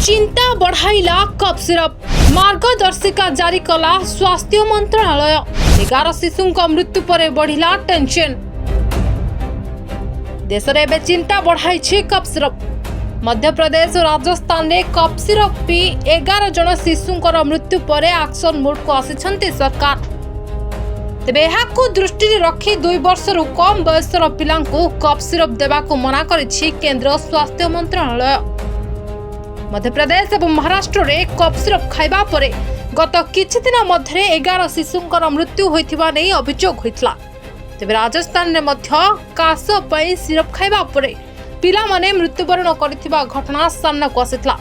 चिंता बढ़ाइला cough syrup मार्गदर्शिका जारी कला स्वास्थ्य मंत्रालय 11 शिशु मृत्यु पर बढ़िला टेंशन। देश में एवं चिंता बढ़ाई कफ सिरप। मध्य प्रदेश और राजस्थान में कफ सिरप पी 11 जन शिशु मृत्यु पर एक्शन मोड को आसी सरकार। तेबे एहाकु दृष्टि रखी 2 वर्षर कम बयसर पिलांकु कफ सिरप देवाकु मना करिछि केंद्र स्वास्थ्य मंत्रालय। मध्य प्रदेश और महाराष्ट्र में कफ सिरप खाइबा परे गत किछि दिन मध्य 11 शिशुंकर मृत्यु होइथिबा नै अभियोग होइतला। तेबे राजस्थान में मध्य काश पई सिरप खाइबा परे पिला माने मृत्युवरण करथिबा घटना सामना को आसितला।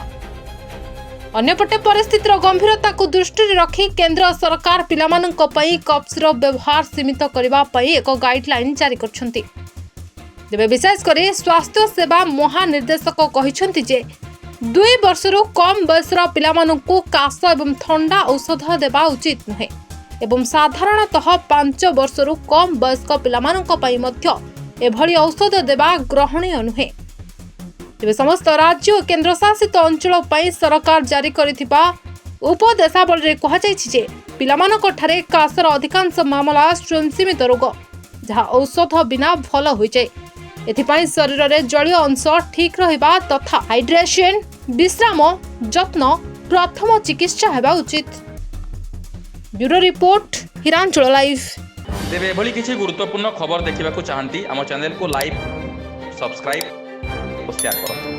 अन्यपटे परिस्थितिर गंभीरता को दृष्टि रखी केंद्र सरकार पिलामानंक पई कफ सिरप व्यवहार सीमित करबा पई एक गाइडलाइन जारी करछंती। तेबे विशेषकर स्वास्थ्य सेवा महानिर्देशक कहिसंती जे 2 वर्षर कम बयसर पिलामानंकु काश एवं ठंडा औषध देवा उचित नुहे एवं साधारणतः 5 वर्षर कम बयस्क पिलामानंक पई मध्य एभली औषध देवा ग्रहणीय नुहे। तेबे समस्त राज्य और केंद्र शासित अंचल पई सरकार जारी करिथिबा उपदेशावली रे कहा जायछि जे पिलामानक ठारे काशर अधिकांश मामला स्वयंसीमित रोग जहा औषध बिना भल होई जाय। एथिपाई शरीर रे जलीय अंश ठीक रहिबा तथा हाइड्रेशन विश्राम जत्न प्रथम चिकित्सा हेबा उचित। ब्यूरो रिपोर्ट हिरांचल लाइव। तेबे एभली किछि गुरुत्वपूर्ण खबर देखिबाकू चाहंती आम चैनल को लाइक सब्सक्राइब और शेयर करो।